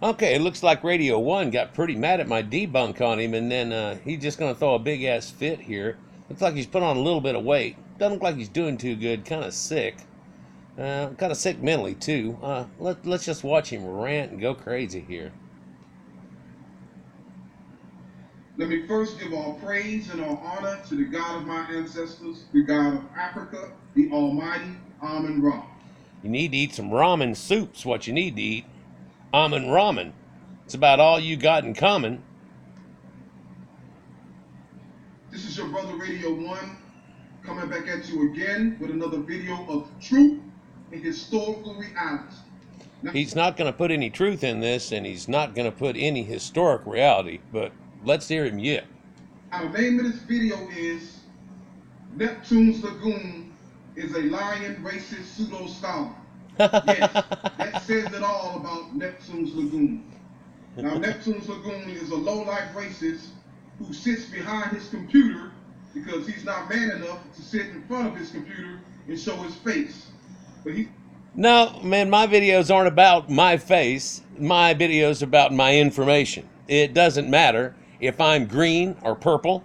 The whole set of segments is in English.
Okay, it looks like Radio 1 got pretty mad at my debunk on him, and then he's just going to throw a big-ass fit here. Looks like he's put on a little bit of weight. Doesn't look like he's doing too good. Kind of sick. Kind of sick mentally, too. Let's just watch him rant and go crazy here. Let me first give all praise and all honor to the God of my ancestors, the God of Africa, the Almighty Amun Ra. You need to eat some ramen soup's what you need to eat. Amun ramen. It's about all you got in common. This is your brother Radio 1 coming back at you again with another video of truth and historical reality. He's not going to put any truth in this, and he's not going to put any historic reality, but let's hear him yet. Now, the name of this video is Neptunes Lagoon is a lying, racist pseudo-scholar. Yes, that says it all about Neptunes Lagoon. Now, Neptunes Lagoon is a low-life racist who sits behind his computer because he's not man enough to sit in front of his computer and show his face. But No, man, my videos aren't about my face. My videos are about my information. It doesn't matter if I'm green or purple,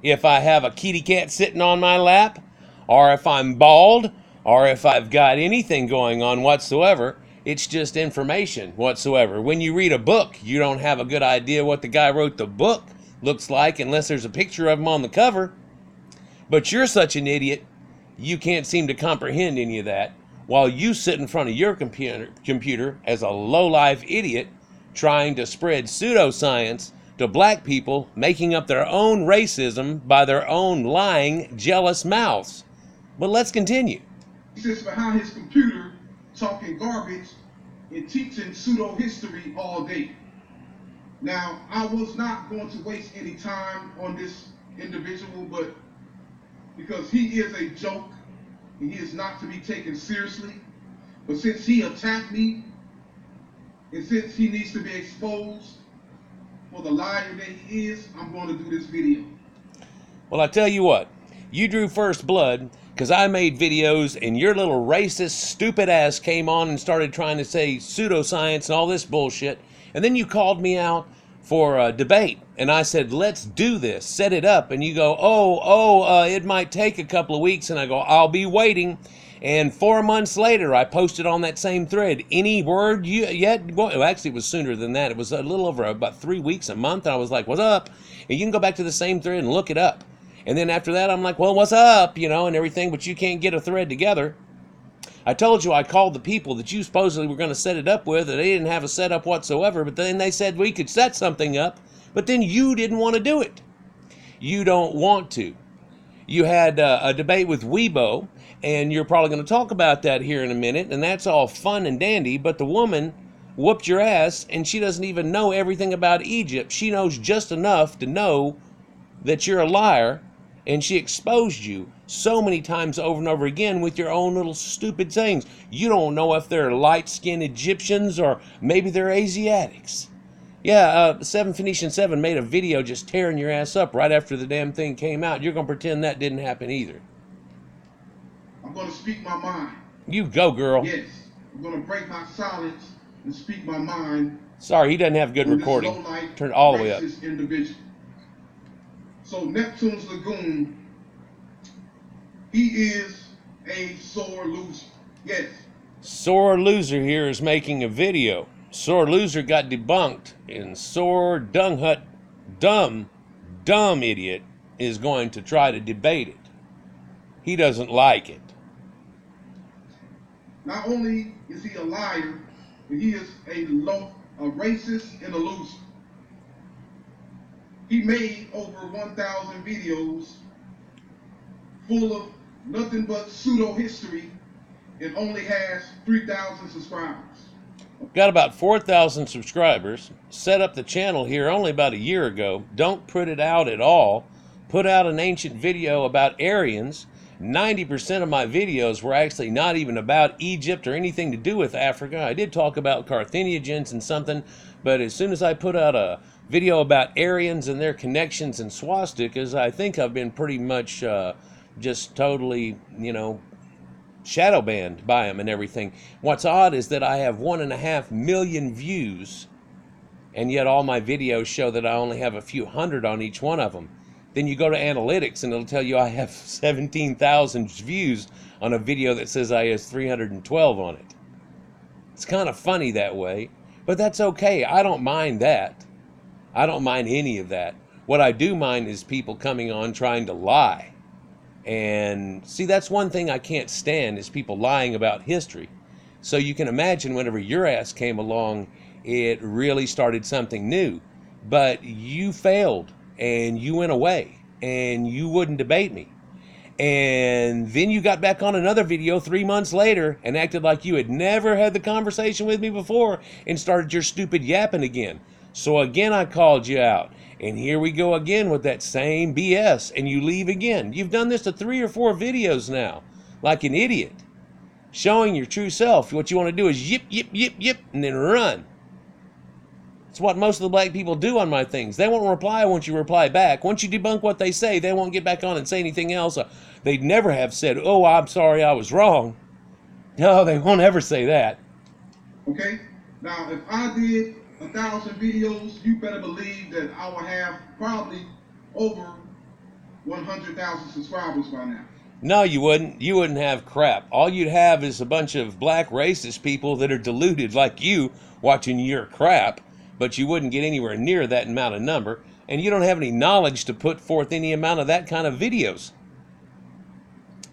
if I have a kitty cat sitting on my lap, or if I'm bald, or if I've got anything going on whatsoever. It's just information whatsoever. When you read a book, you don't have a good idea what the guy wrote the book looks like unless there's a picture of him on the cover. But you're such an idiot, you can't seem to comprehend any of that, while you sit in front of your computer as a low-life idiot trying to spread pseudoscience to black people, making up their own racism by their own lying, jealous mouths. But let's continue. he sits behind his computer talking garbage and teaching pseudo-history all day. Now, I was not going to waste any time on this individual, but because he is a joke and he is not to be taken seriously, but since he attacked me and since he needs to be exposed for the liar that he is, I'm going to do this video. Well, I tell you what, you drew first blood because I made videos and your little racist, stupid ass came on and started trying to say pseudoscience and all this bullshit. And then you called me out for a debate. And I said, let's do this, set it up. And you go, it might take a couple of weeks. And I go, I'll be waiting. And 4 months later, I posted on that same thread, any word yet? Well, actually, it was sooner than that. It was a little over about 3 weeks, a month. And I was like, what's up? And you can go back to the same thread and look it up. And then after that, I'm like, well, what's up? And everything, but you can't get a thread together. I told you I called the people that you supposedly were going to set it up with, and they didn't have a setup whatsoever, but then they said we could set something up, but then you didn't want to do it. You don't want to. You had a debate with Weibo, and you're probably going to talk about that here in a minute, and that's all fun and dandy, but the woman whooped your ass, and she doesn't even know everything about Egypt. She knows just enough to know that you're a liar, and she exposed you so many times over and over again with your own little stupid sayings. You don't know if they're light-skinned Egyptians or maybe they're Asiatics. Yeah, 7 Phoenician 7 made a video just tearing your ass up right after the damn thing came out. You're going to pretend that didn't happen either. I'm going to speak my mind. You go, girl. Yes, I'm going to break my silence and speak my mind. Sorry, he doesn't have good recording. Turn it all the way up. Individual. So Neptune's Lagoon, he is a sore loser. Yes. Sore loser here is making a video. Sore loser got debunked, and sore dumb idiot is going to try to debate it. He doesn't like it. Not only is he a liar, but he is a racist and a loser. He made over 1,000 videos full of nothing but pseudo history and only has 3,000 subscribers. Got about 4,000 subscribers. Set up the channel here only about a year ago. Don't put it out at all. Put out an ancient video about Aryans. 90% of my videos were actually not even about Egypt or anything to do with Africa. I did talk about Carthaginians and something, but as soon as I put out a video about Aryans and their connections and swastikas, I think I've been pretty much just totally, shadow banned by them and everything. What's odd is that I have 1.5 million views and yet all my videos show that I only have a few hundred on each one of them. Then you go to analytics and it'll tell you I have 17,000 views on a video that says I have 312 on it. It's kind of funny that way, but that's okay. I don't mind that. I don't mind any of that. What I do mind is people coming on trying to lie. And see, that's one thing I can't stand, is people lying about history. So you can imagine whenever your ass came along, it really started something new. But you failed and you went away and you wouldn't debate me. And then you got back on another video 3 months later and acted like you had never had the conversation with me before and started your stupid yapping again. So again, I called you out. And here we go again with that same BS, and you leave again. You've done this to 3 or 4 videos now, like an idiot, showing your true self. What you want to do is yip, yip, yip, yip, and then run. It's what most of the black people do on my things. They won't reply once you reply back. Once you debunk what they say, they won't get back on and say anything else. They'd never have said, "Oh, I'm sorry, I was wrong." No, they won't ever say that. Okay? Now, if I did 1,000 videos, you better believe that I will have probably over 100,000 subscribers by now. No, you wouldn't. You wouldn't have crap. All you'd have is a bunch of black racist people that are deluded like you watching your crap, but you wouldn't get anywhere near that amount of number, and you don't have any knowledge to put forth any amount of that kind of videos.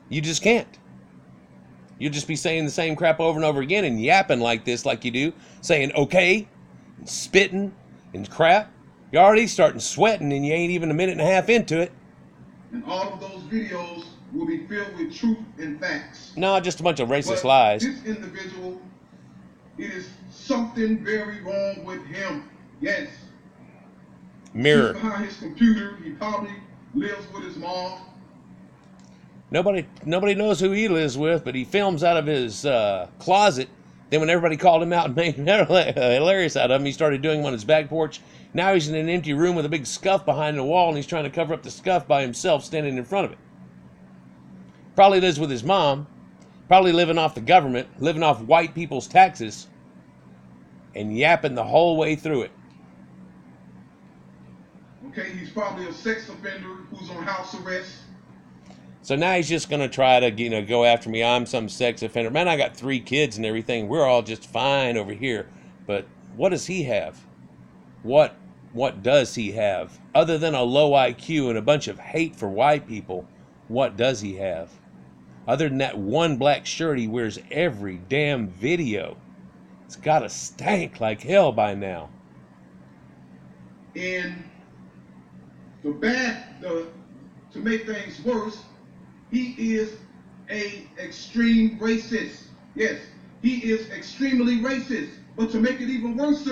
You just can't. You'll just be saying the same crap over and over again and yapping like this, like you do, saying okay, and spitting and crap. You're already starting sweating and you ain't even a minute and a half into it. And all of those videos will be filled with truth and facts. No, just a bunch of racist But lies. this individual, it is something very wrong with him. Yes. Mirror. He's behind his computer. He probably lives with his mom. Nobody knows who he lives with, but he films out of his closet. Then when everybody called him out and made him hilarious out of him, he started doing one on his back porch. Now he's in an empty room with a big scuff behind the wall, and he's trying to cover up the scuff by himself, standing in front of it. Probably lives with his mom. Probably living off the government, living off white people's taxes, and yapping the whole way through it. Okay, he's probably a sex offender who's on house arrest. So now he's just going to try to, go after me. I'm some sex offender. Man, I got 3 kids and everything. We're all just fine over here. But what does he have? What does he have? Other than a low IQ and a bunch of hate for white people, what does he have? Other than that one black shirt he wears every damn video. It's got to stank like hell by now. And to make things worse, he is a extreme racist. Yes, he is extremely racist. But to make it even worse,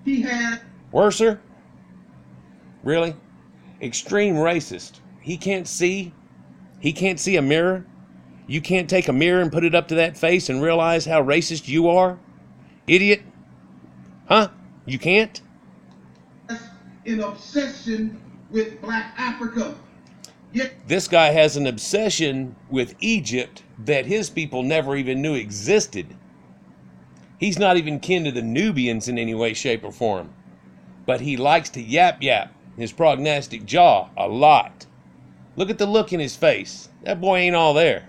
he had... Worser? Really? Extreme racist. He can't see? He can't see a mirror? You can't take a mirror and put it up to that face and realize how racist you are? Idiot? Huh? You can't? An obsession with Black Africa. Yet this guy has an obsession with Egypt that his people never even knew existed. He's not even kin to the Nubians in any way, shape, or form. But he likes to yap his prognostic jaw a lot. Look at the look in his face. That boy ain't all there.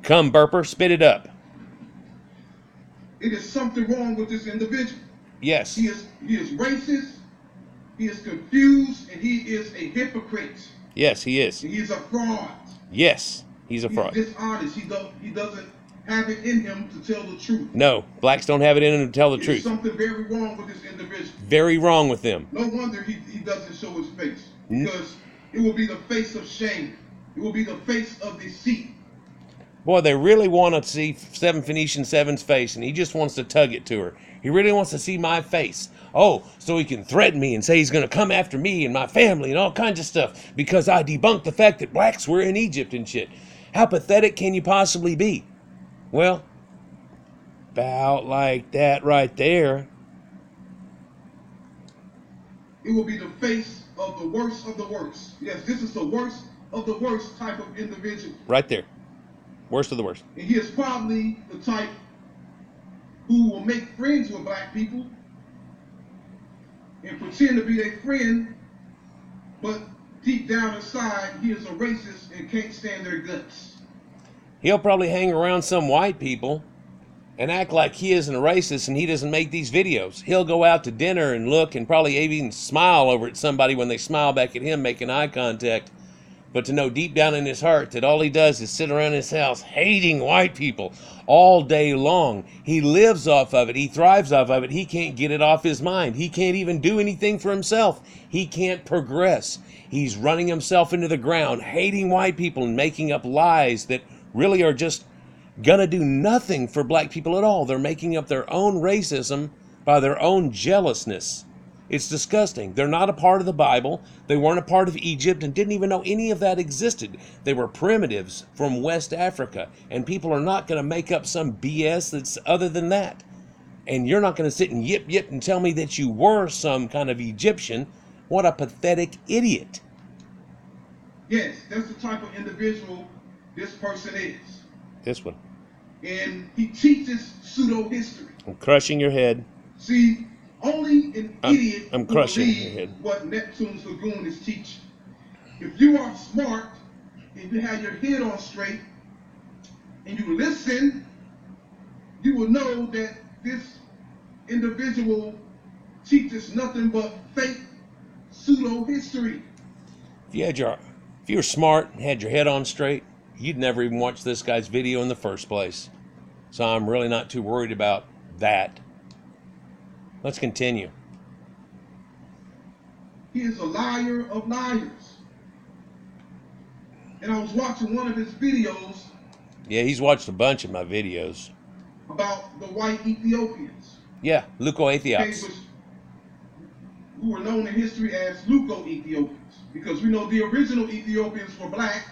Come, burper, spit it up. It is something wrong with this individual. Yes. He is racist, he is confused, and he is a hypocrite. Yes, he is. And he is a fraud. Yes, he's a fraud. He's dishonest. He doesn't have it in him to tell the truth. No, blacks don't have it in them to tell the truth. There's something very wrong with this individual. Very wrong with them. No wonder he doesn't show his face. Because it will be the face of shame. It will be the face of deceit. Boy, they really want to see 7 Phoenician 7's face, and he just wants to tug it to her. He really wants to see my face. Oh, so he can threaten me and say he's going to come after me and my family and all kinds of stuff because I debunked the fact that blacks were in Egypt and shit. How pathetic can you possibly be? Well, about like that right there. It will be the face of the worst of the worst. Yes, this is the worst of the worst type of individual. Right there. Worst of the worst. And he is probably the type who will make friends with black people and pretend to be their friend, but deep down inside, he is a racist and can't stand their guts. He'll probably hang around some white people and act like he isn't a racist and he doesn't make these videos. He'll go out to dinner and look and probably even smile over at somebody when they smile back at him, making eye contact. But to know deep down in his heart that all he does is sit around his house hating white people all day long. He lives off of it. He thrives off of it. He can't get it off his mind. He can't even do anything for himself. He can't progress. He's running himself into the ground, hating white people and making up lies that really are just gonna do nothing for black people at all. They're making up their own racism by their own jealousness. It's disgusting. They're not a part of the Bible. They weren't a part of Egypt and didn't even know any of that existed. They were primitives from West Africa, and people are not going to make up some BS that's other than that. And you're not going to sit and yip and tell me that you were some kind of Egyptian. What a pathetic idiot. Yes, that's the type of individual this person is. This one. And he teaches pseudo-history. I'm crushing your head. See, only an idiot I'm will crushing your believe head. what Neptunes Lagoon is teaching. If you are smart and you have your head on straight and you listen, you will know that this individual teaches nothing but fake pseudo-history. If you were smart and had your head on straight, you'd never even watch this guy's video in the first place. So I'm really not too worried about that. Let's continue. He is a liar of liars. And I was watching one of his videos. Yeah, he's watched a bunch of my videos. About the white Ethiopians. Yeah, Leuco-Ethiops. Who were known in history as Leuco-Ethiopians. Because we know the original Ethiopians were black,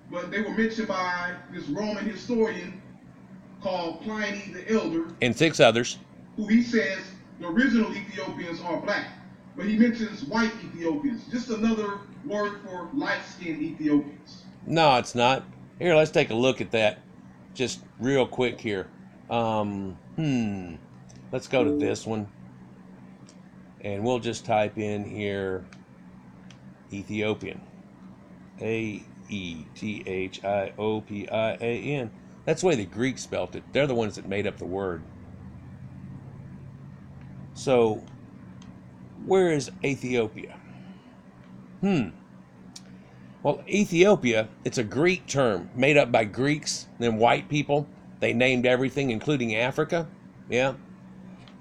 but they were mentioned by this Roman historian called Pliny the Elder. And 6 others. Who he says the original Ethiopians are black. But he mentions white Ethiopians. Just another word for light-skinned Ethiopians. No, it's not. Here, let's take a look at that. Just real quick here. Let's go to this one. And we'll just type in here Ethiopian. Aethiopian. That's the way the Greeks spelt it. They're the ones that made up the word. So, where is Ethiopia? Well, Ethiopia, it's a Greek term made up by Greeks, then white people. They named everything, including Africa. Yeah.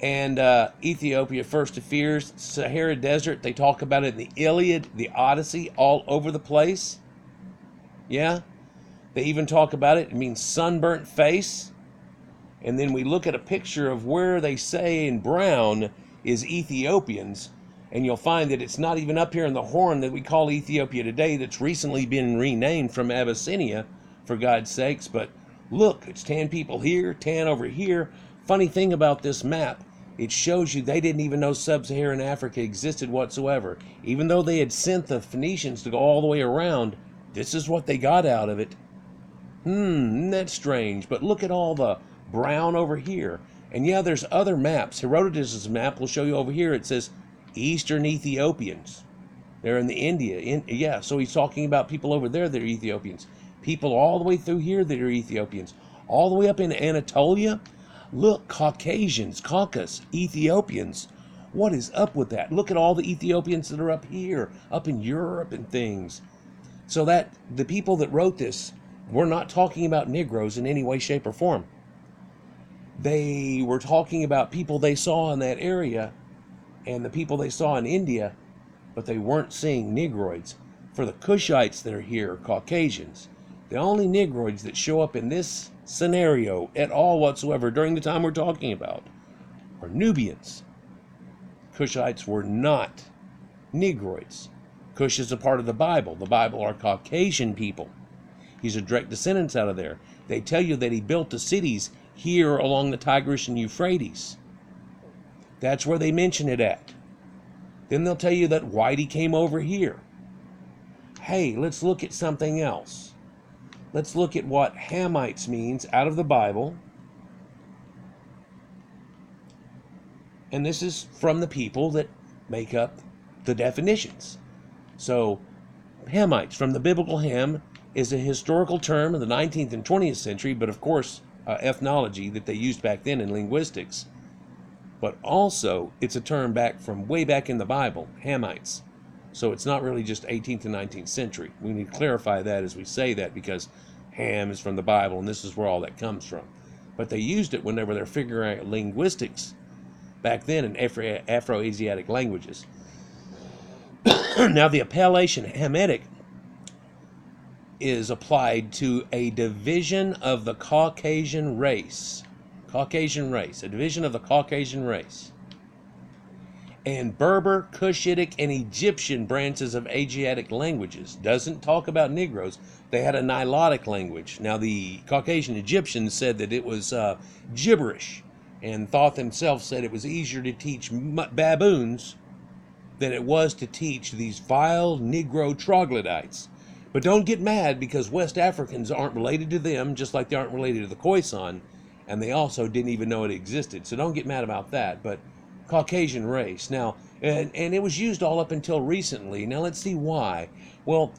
And Ethiopia first appears, Sahara Desert. They talk about it in the Iliad, the Odyssey, all over the place. Yeah. They even talk about it. It means sunburnt face. And then we look at a picture of where they say in brown is Ethiopians. And you'll find that it's not even up here in the Horn that we call Ethiopia today, that's recently been renamed from Abyssinia, for God's sakes. But look, it's tan people here, tan over here. Funny thing about this map, it shows you they didn't even know sub-Saharan Africa existed whatsoever. Even though they had sent the Phoenicians to go all the way around, this is what they got out of it. Isn't that strange? But look at all the brown over here. And yeah, there's other maps. Herodotus' map will show you over here. It says Eastern Ethiopians. They're in the India. Yeah, so he's talking about people over there that are Ethiopians. People all the way through here that are Ethiopians. All the way up in Anatolia. Look, Caucasians, Caucasus, Ethiopians. What is up with that? Look at all the Ethiopians that are up here, up in Europe and things. So that the people that wrote this were not talking about Negroes in any way, shape, or form. They were talking about people they saw in that area and the people they saw in India, but they weren't seeing Negroids. For the Cushites that are here, Caucasians, the only Negroids that show up in this scenario at all whatsoever during the time we're talking about are Nubians. Cushites were not Negroids. Cush is a part of the Bible. The Bible are Caucasian people. He's a direct descendant out of there. They tell you that he built the cities here along the Tigris and Euphrates. That's where they mention it at. Then they'll tell you that Whitey came over here. Hey, let's look at something else. Let's look at what Hamites means out of the Bible. And this is from the people that make up the definitions. So, Hamites, from the biblical Ham, is a historical term of the 19th and 20th century, but of course, ethnology that they used back then in linguistics. But also, it's a term back from way back in the Bible, Hamites. So it's not really just 18th and 19th century. We need to clarify that as we say that, because Ham is from the Bible, and this is where all that comes from. But they used it whenever they're figuring out linguistics back then in Afro-Asiatic languages. Now, the appellation Hamitic is applied to a division of the Caucasian race. Caucasian race, a division of the Caucasian race. And Berber, Cushitic, and Egyptian branches of Asiatic languages. Doesn't talk about Negroes. They had a Nilotic language. Now, the Caucasian Egyptians said that it was gibberish, and Thoth himself said it was easier to teach baboons than it was to teach these vile Negro troglodytes. But don't get mad, because West Africans aren't related to them, just like they aren't related to the Khoisan, and they also didn't even know it existed. So don't get mad about that. But Caucasian race. Now, and it was used all up until recently. Now, let's see why. Well,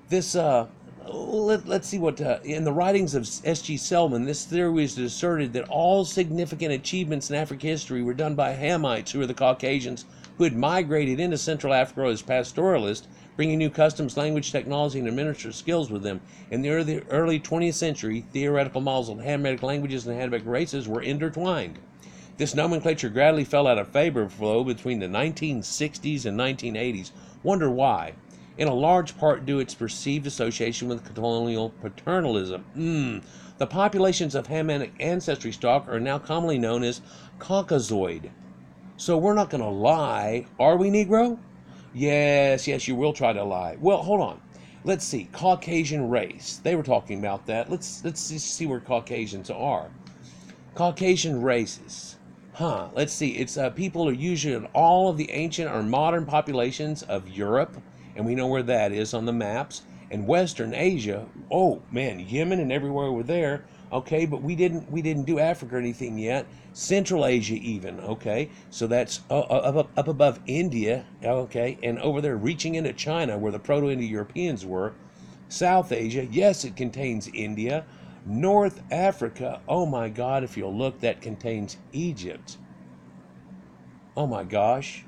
this, let's see what, in the writings of S.G. Selman, this theory was asserted that all significant achievements in African history were done by Hamites, who were the Caucasians who had migrated into Central Africa as pastoralists, bringing new customs, language, technology, and administrative skills with them. In the early 20th century, theoretical models of Hamitic languages and Hamitic races were intertwined. This nomenclature gradually fell out of favor between the 1960s and 1980s. Wonder why? In a large part due to its perceived association with colonial paternalism. The populations of Hamitic ancestry stock are now commonly known as Caucasoid. So we're not going to lie. Are we Negro? Yes, you will try to lie. Well, hold on. Let's see. Caucasian race. They were talking about that. Let's see where Caucasians are. Caucasian races. Let's see. It's people are usually in all of the ancient or modern populations of Europe, and we know where that is on the maps, and Western Asia. Oh man, Yemen and everywhere over there. Okay, but we didn't do Africa or anything yet. Central Asia even. Okay, so that's up above India. Okay, and over there reaching into China, where the Proto-Indo-Europeans were. South Asia, yes, it contains India. North Africa, oh my God, if you'll look, that contains Egypt. Oh my gosh.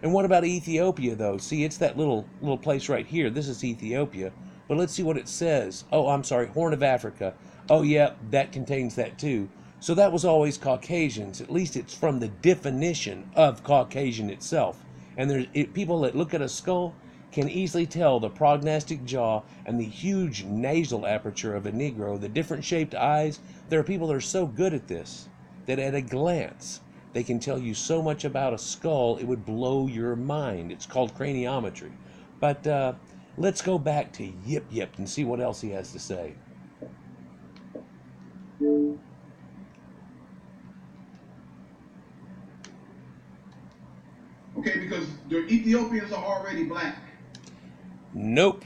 And what about Ethiopia, though? See, it's that little place right here. This is Ethiopia. But let's see what it says. Oh, I'm sorry, Horn of Africa. Oh, yeah, that contains that too. So that was always Caucasians. At least it's from the definition of Caucasian itself. And there's people that look at a skull can easily tell the prognostic jaw and the huge nasal aperture of a Negro, the different shaped eyes. There are people that are so good at this that at a glance they can tell you so much about a skull it would blow your mind. It's called craniometry. But let's go back to Yip Yip and see what else he has to say. Okay, because the Ethiopians are already black. Nope.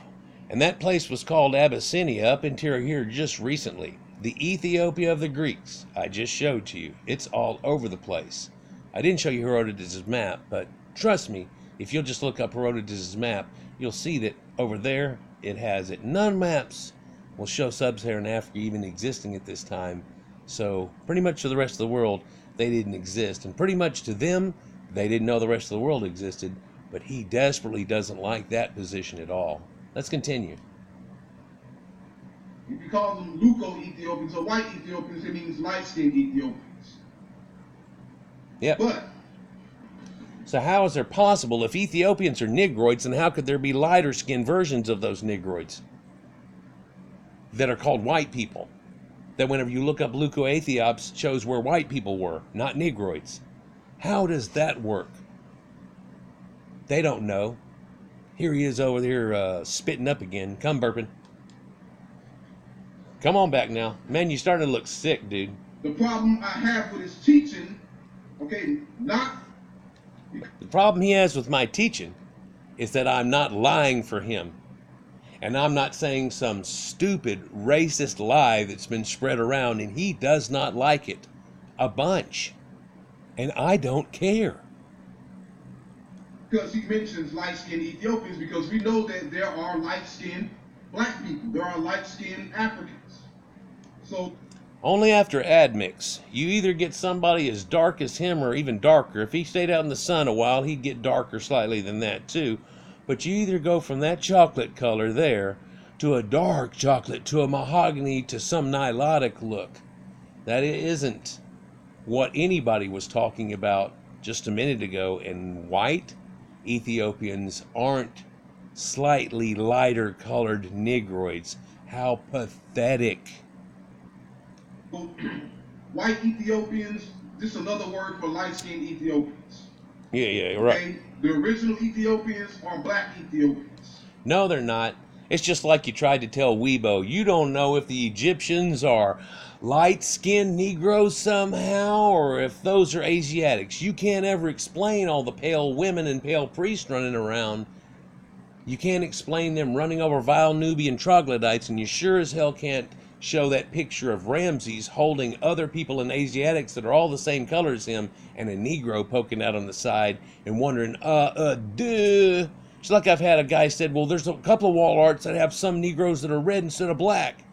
And that place was called Abyssinia up until here just recently. The Ethiopia of the Greeks, I just showed to you. It's all over the place. I didn't show you Herodotus' map, but trust me, if you'll just look up Herodotus' map, you'll see that over there it has it. None maps will show sub-Saharan Africa even existing at this time. So pretty much to the rest of the world, they didn't exist. And pretty much to them, they didn't know the rest of the world existed. But he desperately doesn't like that position at all. Let's continue. If you call them Luco-Ethiopians or white Ethiopians, it means light-skinned Ethiopians. Yep. But so how is it possible if Ethiopians are Negroids, then how could there be lighter-skinned versions of those Negroids that are called white people? That whenever you look up Leuco-Ethiops, shows where white people were, not Negroids. How does that work? They don't know. Here he is over there spitting up again. Come burping. Come on back now. Man, you're starting to look sick, dude. the problem I have with his teaching, okay, not... The problem he has with my teaching is that I'm not lying for him. And I'm not saying some stupid racist lie that's been spread around, and he does not like it. A bunch. And I don't care. Because he mentions light-skinned Ethiopians, because we know that there are light-skinned black people. There are light-skinned Africans. So Only after admix. You either get somebody as dark as him or even darker. If he stayed out in the sun a while, he'd get darker slightly than that too. But you either go from that chocolate color there to a dark chocolate to a mahogany to some nilotic look. That isn't what anybody was talking about just a minute ago. And white Ethiopians aren't slightly lighter colored Negroids. How pathetic. white Ethiopians, this is another word for light-skinned Ethiopians. Yeah, right. Okay? The original Ethiopians are black Ethiopians. No, they're not. It's just like you tried to tell Weibo. You don't know if the Egyptians are light-skinned Negroes somehow, or if those are Asiatics. You can't ever explain all the pale women and pale priests running around. You can't explain them running over vile Nubian troglodytes, and you sure as hell can't show that picture of Ramses holding other people in Asiatics that are all the same color as him, and a Negro poking out on the side and wondering, duh. It's like I've had a guy said, well, there's a couple of wall arts that have some Negroes that are red instead of black.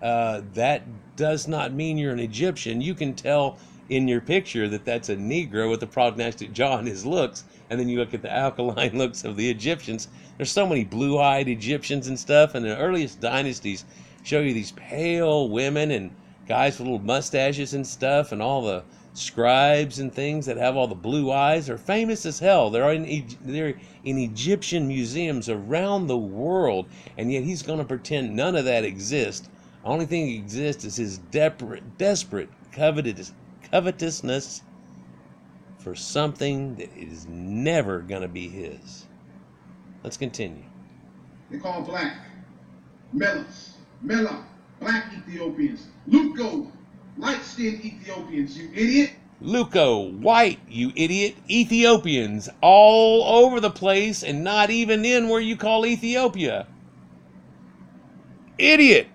That does not mean you're an Egyptian. You can tell in your picture that that's a Negro with a prognostic jaw in his looks, and then you look at the alkaline looks of the Egyptians. There's so many blue-eyed Egyptians and stuff, and the earliest dynasties show you these pale women and guys with little mustaches and stuff, and all the scribes and things that have all the blue eyes are famous as hell. They're in Egyptian museums around the world, and yet he's going to pretend none of that exists. The only thing that exists is his desperate covetousness for something that is never going to be his. Let's continue. They call black Melas, Mela, black Ethiopians. Luko, light-skinned Ethiopians, you idiot. Luko, white, you idiot. Ethiopians, all over the place and not even in where you call Ethiopia. Idiot.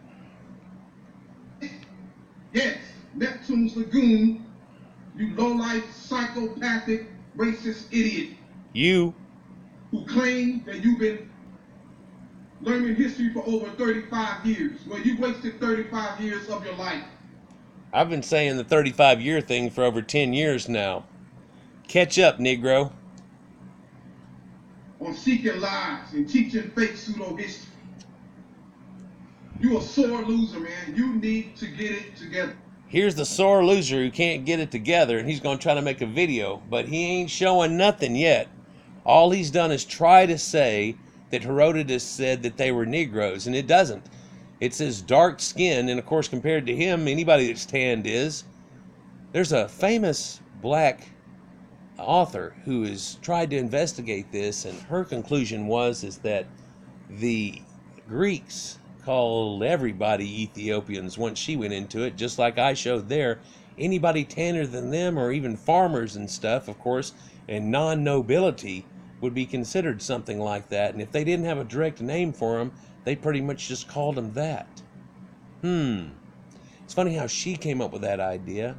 Yes, Neptunes Lagoon, you low-life, psychopathic, racist idiot. You. Who claim that you've been learning history for over 35 years. Well, you wasted 35 years of your life. I've been saying the 35-year thing for over 10 years now. Catch up, Negro. On seeking lies and teaching fake pseudo-history. You a sore loser, man. You need to get it together. Here's the sore loser who can't get it together, and he's going to try to make a video, but he ain't showing nothing yet. All he's done is try to say that Herodotus said that they were Negroes, and it doesn't. It says dark skin, and of course compared to him, anybody that's tanned is. There's a famous black author who has tried to investigate this, and her conclusion is that the Greeks called everybody Ethiopians once she went into it, just like I showed there. Anybody tanner than them, or even farmers and stuff, of course, and non-nobility would be considered something like that. And if they didn't have a direct name for them, they pretty much just called them that. It's funny how she came up with that idea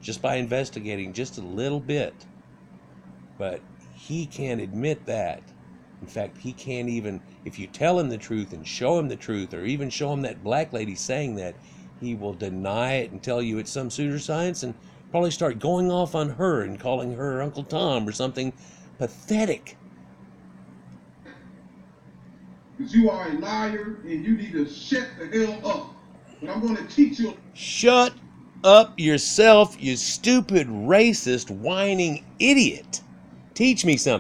just by investigating just a little bit. But he can't admit that. In fact, he can't even, if you tell him the truth and show him the truth, or even show him that black lady saying that, he will deny it and tell you it's some pseudoscience, and probably start going off on her and calling her Uncle Tom or something pathetic. Because you are a liar and you need to shut the hell up. But I'm going to teach you. Shut up yourself, you stupid, racist, whining idiot. Teach me something.